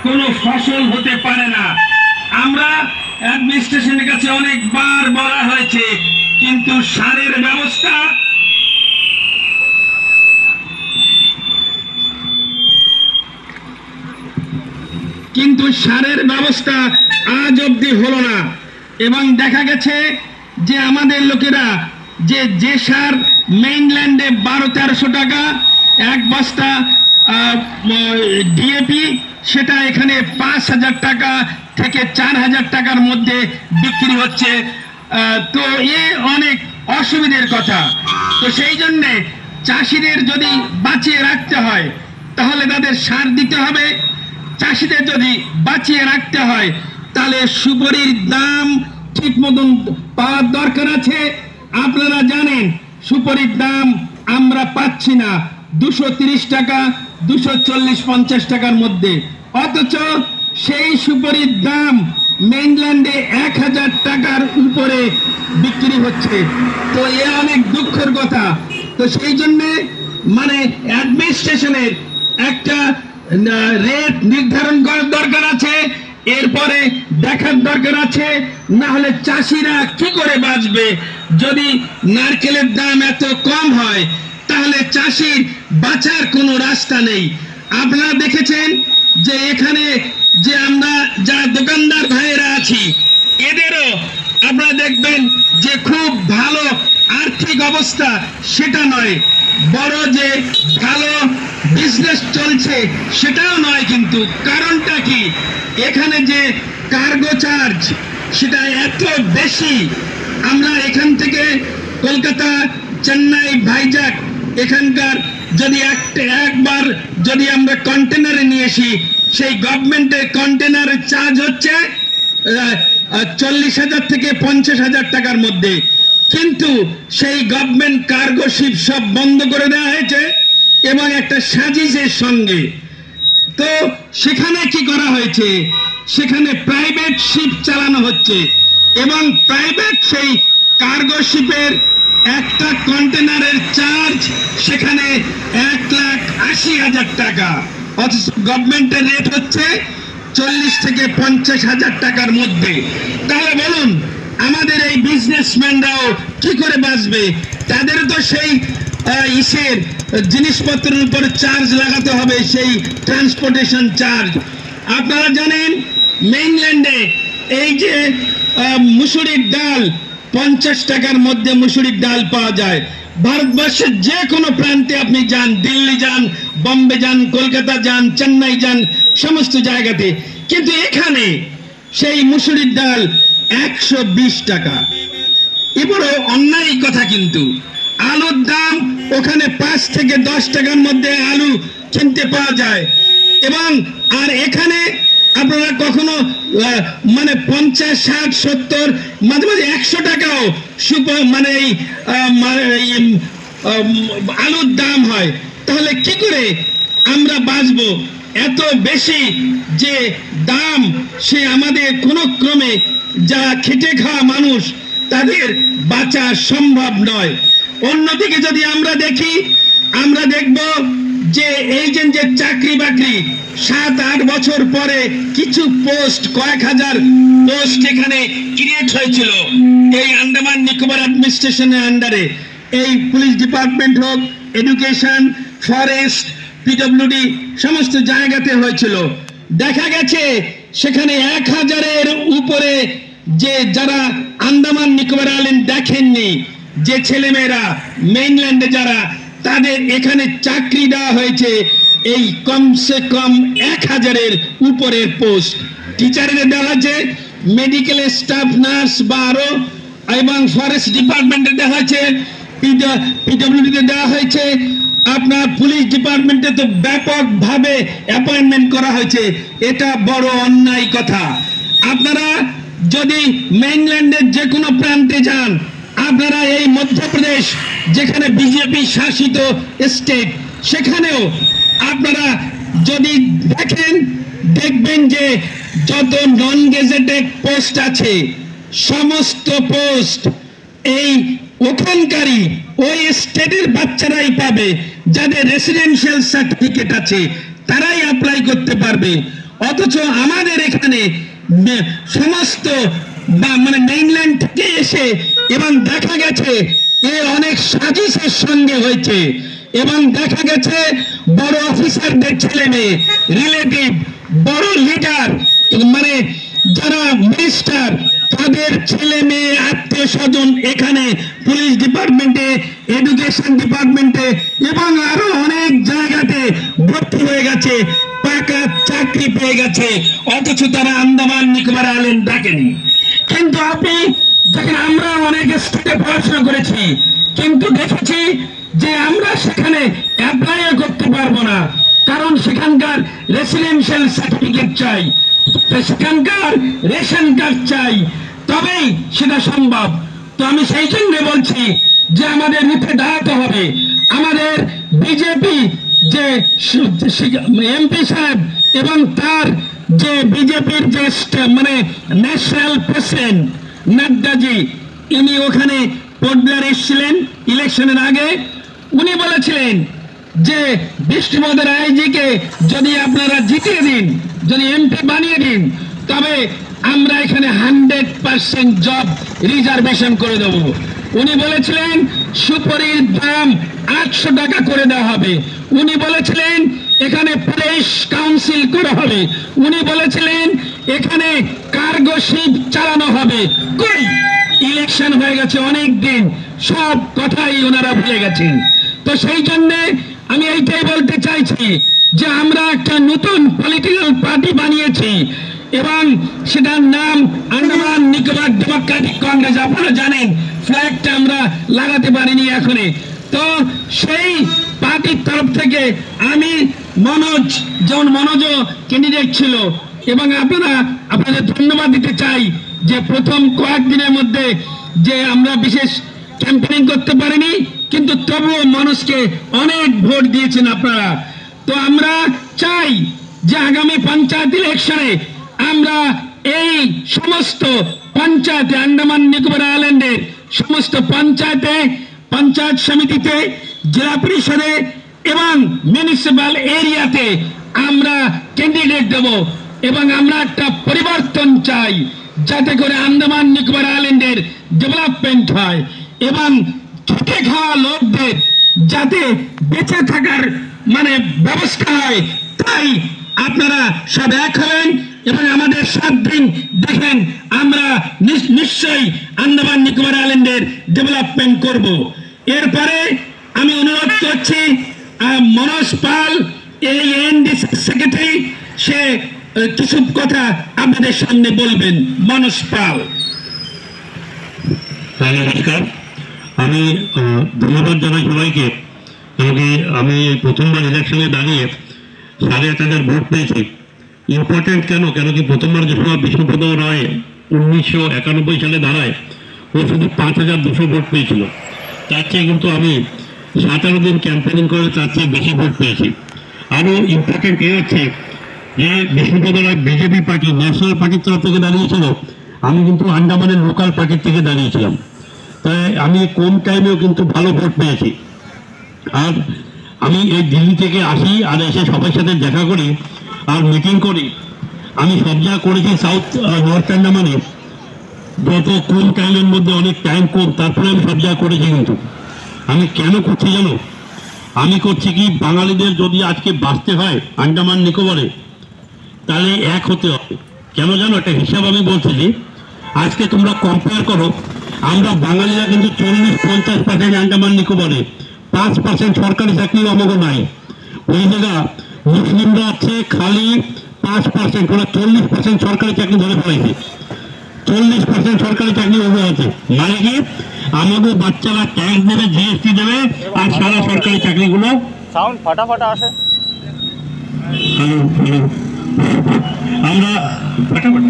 কোনো ফসল হতে পারে না। আমরা অ্যাডমিনিস্ট্রেশনের কাছে অনেকবার বলা হয়েছে, কিন্তু সারের ব্যবস্থা আজ অব্দি হলো না। এবং দেখা গেছে যে আমাদের লোকেরা যে সার মেইনল্যান্ডে 1200-1300 টাকা এক বস্তা ডিএপি, সেটা এখানে 5000 টাকা থেকে 4000 টাকার মধ্যে বিক্রি হচ্ছে। তো এ অনেক অসুবিধার কথা। তো সেই জন্যে চাষিদের যদি বাঁচিয়ে রাখতে হয় তাহলে তাদের সার দিতে হবে। চাষিদের যদি বাঁচিয়ে রাখতে হয় তাহলে সুপারির দাম ঠিক মতন পাওয়ার দরকার আছে। আপনারা জানেন সুপারির দাম আমরা পাচ্ছি না 230 টাকা, 240-50 টাকার মধ্যে, অথচ সেই সুপারির দাম মেইনল্যান্ডে 1000 টাকার উপরে বিক্রি হচ্ছে। তো এ অনেক দুঃখের কথা। তো সেই জন্যে মানে অ্যাডমিনিস্ট্রেশনের একটা রেট নির্ধারণ করার দরকার আছে, এরপরে দেখার দরকার আছে, না হলে চাষিরা কি করে বাঁচবে? যদি নারকেলের দাম এত কম হয় তাহলে চাষির বাঁচার কোনো রাস্তা নেই। আপনারা দেখেছেন যে এখানে যে আমরা যারা দোকানদার ভাইয়েরা আছি এদেরও আপনারা দেখবেন যে খুব ভালো আর্থিক অবস্থা সেটা নয়, বড় যে ভালো বিজনেস চলছে সেটাও নয়। কিন্তু কারণটা কি? এখানে যে কার্গো চার্জ সেটা এত বেশি। আমরা এখান থেকে কলকাতা, চেন্নাই, ভাইজাগ এখানকার যদি একবার যদি আমরা কন্টেনারে নিয়ে আসি, সেই গভর্নমেন্টের কন্টেনারের চার্জ হচ্ছে 40,000 থেকে 50,000 টাকার মধ্যে। কিন্তু সেই গভর্নমেন্ট কার্গো শিপ সব বন্ধ করে দেওয়া হয়েছে এবং একটা সাজিশের সঙ্গে। তো সেখানে কি করা হয়েছে? সেখানে প্রাইভেট শিপ চালানো হচ্ছে এবং প্রাইভেট সেই কার্গো শিপের একটা কন্টেনারের চার্জ সেখানে 1,80,000 টাকা, অথচ গভর্নমেন্টের রেট হচ্ছে 40 থেকে 50,000 টাকার মধ্যে। তাহলে বলুন আমাদের এই বিজনেসম্যানরাও কি করে বাঁচবে? তাদের তো সেই ইসের জিনিসপত্রের উপর চার্জ লাগাতে হবে, সেই ট্রান্সপোর্টেশন চার্জ। আপনারা জানেন মেইনল্যান্ডে এই যে মুসুরির ডাল 50 টাকার মধ্যে মুসুরির ডাল পাওয়া যায়। ভারতবর্ষের যে কোনো প্রান্তে আপনি যান, দিল্লি যান, বম্বে যান, কলকাতা যান, চেন্নাই যান, সমস্ত জায়গাতে। কিন্তু এখানে সেই মুসুরির ডাল 120 টাকা। এ বড় অন্যায় কথা। কিন্তু আলুর দাম ওখানে 5 থেকে 10 টাকার মধ্যে আলু কিনতে পাওয়া যায়, এবং আর এখানে আপনারা কখনো মানে 50, 60, 70, মাঝে মাঝে 100 টাকাও মানে এই আলুর দাম হয়। তাহলে কি করে আমরা বাঁচবো? এত বেশি যে দাম, সে আমাদের কোনো ক্রমে যারা খেটে খাওয়া মানুষ তাদের বাঁচা সম্ভব নয়। অন্যদিকে যদি আমরা দেখি, আমরা দেখব যে এই যে চাকরি বাকরি 7-8 বছর পরে কিছু পোস্ট, কয়েক হাজার পোস্ট এখানে ক্রিয়েট হয়েছিল এই আন্দামান নিকোবর অ্যাডমিনিস্ট্রেশনের আন্ডারে। এই পুলিশ ডিপার্টমেন্ট হোক, এডুকেশন, ফরেস্ট, পিডব্লিউডি সমস্ত জায়গাতে হয়েছিল। দেখা গেছে সেখানে 1000-এর উপরে যে যারা আন্দামান নিকোবর আইল্যান্ড দেখেননি, যে ছেলেমেয়েরা মেইনল্যান্ডে যারা, তাদের এখানে চাকরি দেওয়া হয়েছে এই কমসে কম 1000-এর উপরের পোস্ট। টিচারের দেওয়া হয়েছে, মেডিকেল স্টাফ, নার্স বা আরো, এবং ফরেস্ট ডিপার্টমেন্টে দেওয়া হয়েছে, পিডব্লিউডিতে দেওয়া হয়েছে, আপনার পুলিশ ডিপার্টমেন্টে তো ব্যাপকভাবে অ্যাপয়েন্টমেন্ট করা হয়েছে। এটা বড় অন্যায় কথা। আপনারা যদি মেইনল্যান্ডের যে কোনো প্রান্তে যান, আপনারা এই মধ্যপ্রদেশ যেখানে বিজেপি শাসিত স্টেট, সেখানেও আপনারা যদি দেখেন, দেখবেন যে যত নন গেজেটেড পোস্ট আছে সমস্ত পোস্ট এই ওখানকারই ওই স্টেটের বাচ্চারাই পাবে, যাদের রেসিডেন্সিয়াল সার্টিফিকেট আছে তারাই অ্যাপ্লাই করতে পারবে। অথচ আমাদের এখানে সমস্ত মানে মেইনল্যান্ড থেকে এসে এবং দেখা গেছে এ অনেক সাজিশের সঙ্গে হয়েছে এবং দেখা গেছে বড় অফিসারদের ছেলে মেয়ে, রিলেটিভ, বড় লিডার, মানে যারা মিনিস্টার, তাদের ছেলে মেয়ে, আত্মীয় স্বজন এখানে পুলিশ ডিপার্টমেন্টে, এডুকেশন ডিপার্টমেন্টে এবং আরো অনেক জায়গাতে ভর্তি হয়ে গেছে, পাকা চাকরি পেয়ে গেছে, অথচ তারা আন্দামান নিকোবর আইল্যান্ড ডাকেনি। কিন্তু আপনি দেখেন, আমরা অনেক স্টেটে পড়াশোনা করেছি, কিন্তু দেখেছি যে আমরা সেখানে অ্যাপ্লাই করতে পারবো না, কারণ সেখানকার রেসিডেন্সিয়াল সার্টিফিকেট চাই, সেখানকার রেশন কার্ড চাই, তবেই সেটা সম্ভব। তো আমি সেই জন্য বলছি যে আমাদের মুখে দাঁড়াতে হবে। আমাদের বিজেপি যে এমপি সাহেব এবং তার যে বিজেপির যে মানে ন্যাশনাল প্রেসিডেন্ট নাড্ডাজি, ইনি ওখানে পোর্টব্লেয়ার এসেছিলেন ইলেকশনের আগে। উনি বলেছিলেন যে বিষ্ণুপদ রায়জিকে যদি আপনারা জিতিয়ে দিন, যদি এমপি বানিয়ে দিন, তবে আমরা এখানে 100% জব রিজার্ভেশন করে দেব। উনি বলেছিলেন সুপারির দাম 800 টাকা করে দেওয়া হবে। উনি বলেছিলেন এখানে পুলিশ কাউন্সিল করা হবে। উনি বলেছিলেন এখানে কার্গো শিপ চালানো হবে। কই, ইলেকশন হয়ে গেছে অনেক দিন, সব কথাই ওনারা ভুলে গেছেন। তো সেই জন্যে আমি এইটাই বলতে চাইছি যে আমরা একটা নতুন পলিটিক্যাল পার্টি বানিয়েছি এবং সেটার নাম আন্দামান নিকোবর ডেমোক্রেটিক কংগ্রেস। আপনারা জানেন ফ্ল্যাগটা আমরা লাগাতে পারিনি এখনই। তো সেই পার্টির তরফ থেকে আমি মনোজ, যেমন মনোজও ক্যান্ডিডেট ছিল, এবং আপনাদের ধন্যবাদ দিতে চাই যে প্রথম কয়েকদিনের মধ্যে যে আমরা বিশেষ ক্যাম্পেইনিং করতে পারিনি, কিন্তু তবুও মানুষকে অনেক ভোট দিয়েছেন আপনারা। তো আমরা চাই যে আগামী পঞ্চায়েত ইলেকশনে আমরা এই সমস্ত পঞ্চায়েতে, আন্দামান নিকোবর আইল্যান্ডের সমস্ত পঞ্চায়েতে, পঞ্চায়েত সমিতিতে, জেলা পরিষদে এবং মিউনিসিপ্যাল এরিয়াতে আমরা ক্যান্ডিডেট দেব এবং আমরা একটা পরিবর্তন চাই, যাতে করে আন্দামান নিকোবর আইল্যান্ডের ডেভেলপমেন্ট হয় এবং খেটে খাওয়া লোকদের যাতে বেঁচে থাকার মানে ব্যবস্থা হয়। তাই আপনারা সব এক হবেন এবং আমাদের 7 দিন দেখেন, আমরা নিশ্চয়ই আন্দামান নিকোবর আইল্যান্ডের ডেভেলপমেন্ট করব। এরপরে আমি অনুরোধ করছি মনোজ পাল, এই এনডিসি সেক্রেটারি, সে কিছু কথা আপনাদের সামনে বলবেন। মনোজ পাল। নমস্কার, আমি ধন্যবাদ জানাই সবাইকে। আমি প্রথমবার ইলেকশনে দাঁড়িয়ে 8,500 ভোট পেয়েছি। ইম্পর্টেন্ট কেন কি প্রথমবার যে সময় বিষ্ণুপদ রায় 1991 সালে দাঁড়ায়, ও শুধু 5,200 ভোট পেয়েছিল। তার চেয়ে কিন্তু আমি 17 দিন ক্যাম্পেনিং করে তার চেয়ে বেশি ভোট পেয়েছি। আরও ইম্পর্টেন্ট এ হচ্ছে যে বিষ্ণুপদ রায় বিজেপি পার্টি, ন্যাশনাল পার্টির তরফ থেকে দাঁড়িয়েছিল, আমি কিন্তু আন্দামানের লোকাল পার্টির থেকে দাঁড়িয়েছিলাম। তাই আমি কম টাইমেও কিন্তু ভালো ভোট পেয়েছি। আর আমি এই দিল্লি থেকে আসি আর এসে সবার সাথে দেখা করি আর মিটিং করি। আমি সব জায়গা করেছি সাউথ নর্থ আন্দামানে, যত কম টাইমের মধ্যে, অনেক টাইম কম, তারপরে আমি সব জায়গা করেছি। কিন্তু আমি কেন করছি জানো? আমি করছি কি, বাঙালিদের যদি আজকে বাঁচতে হয় আন্দামান নিকোবরে, তাহলে এক হতে হবে। কেন জানো? একটা হিসাব আমি বলছি। আজকে তোমরা কম্পেয়ার করো, আমরা বাঙালিরা কিন্তু 40-50% আন্দামান নিকোবরে, 5% সরকারি চাকরিও আমাকে নাই। ওই জায়গা মুসলিমরা আছে খালি 5%, ওরা 40% সরকারি চাকরি ধরে ফেলাইছে। 40% সরকারি চাকরি ওদের আছে, মানে কি আমাদের বাচ্চারা ট্যাক্স দেবে, জিএসটি দেবে, আর সারা সরকারি চাকরিগুলো সাউন্ড ফাটাফাটা আসে। আমরা ফাটাফাটা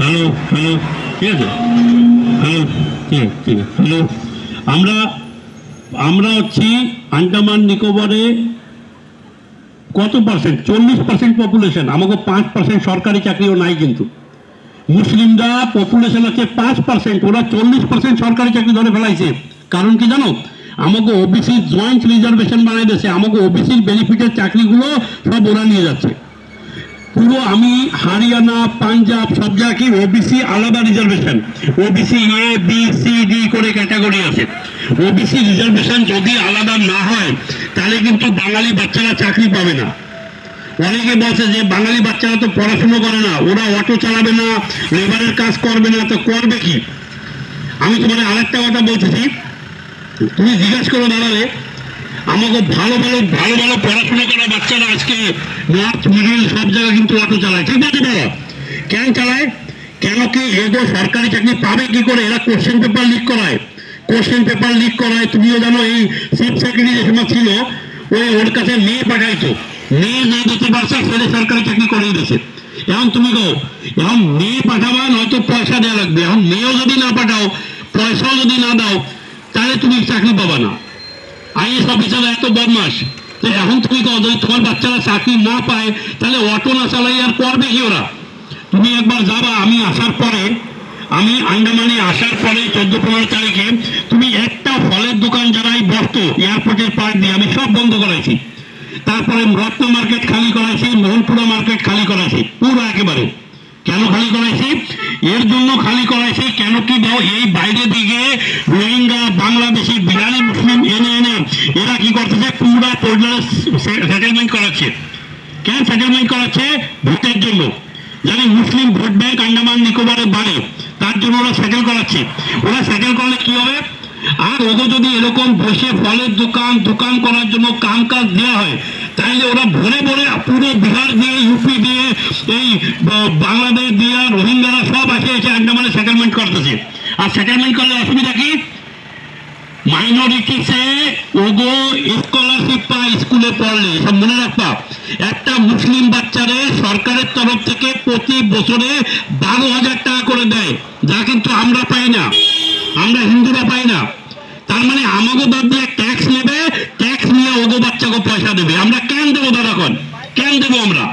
হ্যালো, ঠিক আছে, হ্যালো, ঠিক আছে, হ্যালো। আমরা হচ্ছি আন্দামান নিকোবরে কত পার্সেন্ট? 40% পপুলেশন, আমাকে 5% সরকারি চাকরিও নাই। কিন্তু মুসলিমরা পপুলেশন হচ্ছে 5%, ওরা 40% সরকারি চাকরি ধরে ফেলাইছে। কারণ কি জানো? আমাকে ওবিসি জয়েন্ট রিজার্ভেশন বানিয়ে দিয়েছে, আমাকে ওবিসির বেনিফিটের চাকরিগুলো সব ওরা নিয়ে যাচ্ছে। পুরো আমি হরিয়ানা, পাঞ্জাব সব জায়গায় ওবিসি আলাদা reservation, OBC A B C D করে ক্যাটাগরি আছে। ওবিসি রিজার্ভেশন যদি আলাদা না হয় তাহলে কিন্তু বাঙালি বাচ্চারা চাকরি পাবে না। অনেকে বলছে যে বাঙালি বাচ্চারা তো পড়াশুনো করে না, ওরা অটো চালাবে না, লেবারের কাজ করবে না, তো করবে কি? আমি তোমার আরেকটা কথা বলতেছি, তুমি জিজ্ঞেস করো দাঁড়ালে আমাকে ভালো ভালো ভালো ভালো পড়াশোনা করা বাচ্চারা আজকে নর্থ মিডিল সব জায়গায় কিন্তু অটো চালায়। ঠিক আছে বাবা, কেন চালায়? কেন কি এদের সরকারি চাকরি পাবে কি করে? এরা কোশ্চেন পেপার লিক করায়, কোশ্চেন পেপার লিক করায়। তুমিও জানো এই চিফ সেক্রেটারি যে সময় ছিল ওর কাছে মেয়ে পাঠাইতো, মেয়ে না দিতে পারছে ছেলে সরকারি চাকরি করিয়ে দিয়েছে। এখন তুমি কো এখন মেয়ে পাঠাবা নয়তো পয়সা দেওয়া লাগবে। এখন মেয়েও যদি না পাঠাও, পয়সাও যদি না দাও, তাহলে তুমি চাকরি পাবা না। আইএস অফিসার এত বদমাস যে এখন তুমি কো যদি তোমার বাচ্চারা চাকরি না পায় তাহলে অটো না চালাই আর করবে কি ওরা? তুমি একবার যাবা, আমি আসার পরে, আমি আন্দামানে আসার পরে 14-15 তারিখে তুমি একটা ফলের দোকান যারাই বসতো এয়ারপোর্টের পার্ক দিয়ে আমি সব বন্ধ করাইছি। তারপরে রত্ন মার্কেট খালি করাইছি, মোহনপুরা মার্কেট খালি করাইছি, পুরো একেবারে। কেন খালি করাইছি? এর জন্য খালি করাইছি, কেন কি দাও এই বাইরে দিকে রোহিঙ্গা, বাংলাদেশি, বিহারি, মুসলিম এনে এনে এরা কি করতেছে, পুরা পোর্টালে সেটেলমেন্ট করাচ্ছে। কেন সেটেলমেন্ট করাচ্ছে? ভোটের জন্য। জানি মুসলিম ভোট ব্যাংক আন্দামান নিকোবরে বাড়ে, তার জন্য ওরা সেটেল করাচ্ছে। ওরা সেটেল করলে কি হবে? আর ওদের যদি এরকম বসে ফলের দোকান করার জন্য কাম কাজ দেওয়া হয় তাহলে ওরা ভরে ভরে পুরো বিহার দিয়ে, ইউপি দিয়ে, এই বাংলাদেশ দিয়ে রোহিঙ্গারা সব এসে আন্দামানে সেটেলমেন্ট করতেছে। আর সেটেলমেন্ট করলে অসুবিধা কি? মাইনরিটিসে ওগো স্কলারশিপ পায় স্কুলে পড়লে। সব মনে রাখবা, একটা মুসলিম বাচ্চারে সরকারের তরফ থেকে প্রতি বছরে 12,000 টাকা করে দেয়, যা কিন্তু আমরা পাই না, আমরা হিন্দুরা পাই না। তার মানে আমাকে বাদ দিয়ে ট্যাক্স নেবে, ট্যাক্স নিয়ে ওগো বাচ্চাকে পয়সা দেবে। আমরা কেন দেবো দাদাখন? কেন দেবো আমরা?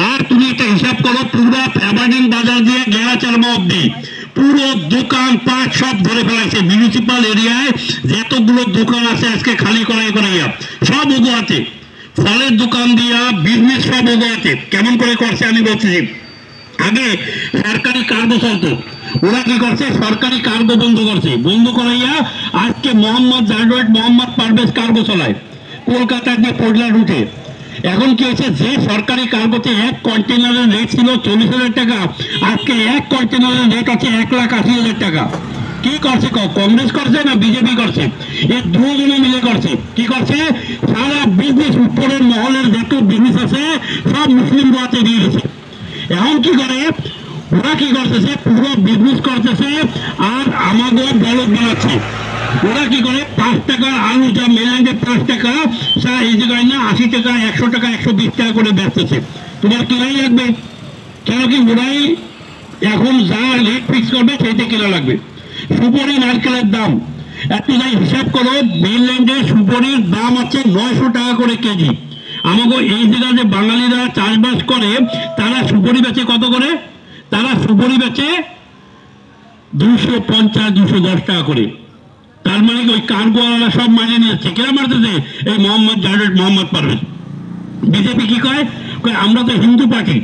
আর তুমি একটা হিসাব করো, পুরো ফ্যাবাডিন বাজার দিয়ে গেরা চালমা অব্দি পুরো দোকান পাট সব ধরে ফেলাইছে। মিউনিসিপাল এরিয়ায় যতগুলো দোকান আছে আজকে খালি করাইয়া সব ওগো আছে। ফলের দোকান দিয়া বিজনেস সব ওগো আছে। কেমন করে করছে আমি বলতেছি। আগে সরকারি কার্গো চলতো, ওরা কি করছে? সরকারি কার্গো বন্ধ করছে, বন্ধ করাইয়া আজকে মোহাম্মদ জারওয়েট, মোহাম্মদ পারভেজ কার্গো চালায় কলকাতা দিয়ে পড়লা রুটে। এখন কি হয়েছে? যে সরকারি কার্গোতে এক কন্টেনারের রেট ছিল 40,000 টাকা, আজকে এক কন্টেনারের রেট আছে 1,80,000 টাকা। কি করছে? কংগ্রেস করছে না বিজেপি করছে? এই দুজনে মিলে করছে। কি করছে? সারা বিজনেস উপরের মহলের যত বিজনেস আছে সব মুসলিম গোয়াতে দিয়ে দিচ্ছে। এখন কি করে? ওরা কি করতেছে? পুরো বিজনেস করতেছে আর আমাদের বলদ বানাচ্ছে। ওরা কি করে? 5 টাকার আলু যা মেলান্ডে 5 টাকা, এই জায়গায় না 80 টাকা, 100 টাকা, 120 টাকা করে বেচতেছে। তোমার কেনাই লাগবে। কেন কি? ওরাই এখন যা রেট ফিক্স করবে সেইটা কেনা লাগবে। সুপারি নারকেলের দাম একটু যাই হিসাব করো, মেনল্যান্ডে সুপারির দাম আছে 900 টাকা করে কেজি। আমাকে এই জায়গায় যে বাঙালিরা চাষবাস করে তারা সুপারি বেচে কত করে? তারা সুপারি বেচে 250-210 টাকা করে। তার মানে ওই কার্গোওয়ালা সব মানিয়ে নিয়েছে। কেন মারতেছে? এই মোহাম্মদ জারওয়েট, মোহাম্মদ পারভেজ। বিজেপি কি কয়? আমরা তো হিন্দু পার্টি,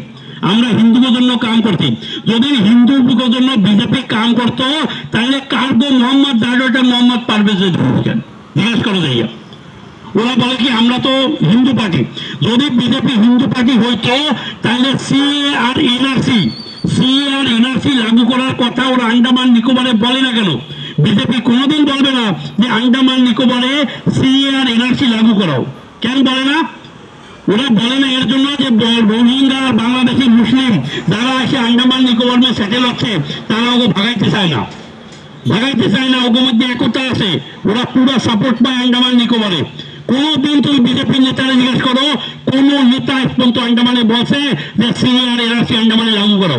আমরা হিন্দুদের জন্য কাম করছি। যদি হিন্দুদের জন্য বিজেপি কাম করতো তাহলে কার্গো মোহাম্মদ জারওয়েট আর মোহাম্মদ পারভেজের কেন জিজ্ঞেস করো যাইয়া। ওরা বলে কি আমরা তো হিন্দু পার্টি। যদি বিজেপি হিন্দু পার্টি হইতো তাহলে সিএ আর এনআরসি লাগু করার কথা ওরা আন্দামান নিকোবরে বলে না কেন? বিজেপি কোনোদিন বলবে না যে আন্দামান নিকোবরে সিএ আর এনআরসি লাগু করাও। কেন বলে না? ওরা বলে না এর জন্য যে রোহিঙ্গা, বাংলাদেশি, মুসলিম যারা এসে আন্দামান নিকোবর মধ্যে সেটেল হচ্ছে তারা ওকে ভাগাইতে চায় না, ওগুলোর মধ্যে একতা আছে। ওরা পুরো সাপোর্ট পায় আন্দামান নিকোবরে। কোনদিন তুমি বিজেপির নেতারা জিজ্ঞেস করো, কোন নেতা পর্যন্ত আন্দামানে বলছে যে সিএ আর এনআরসি আন্দামানে লাগু করো?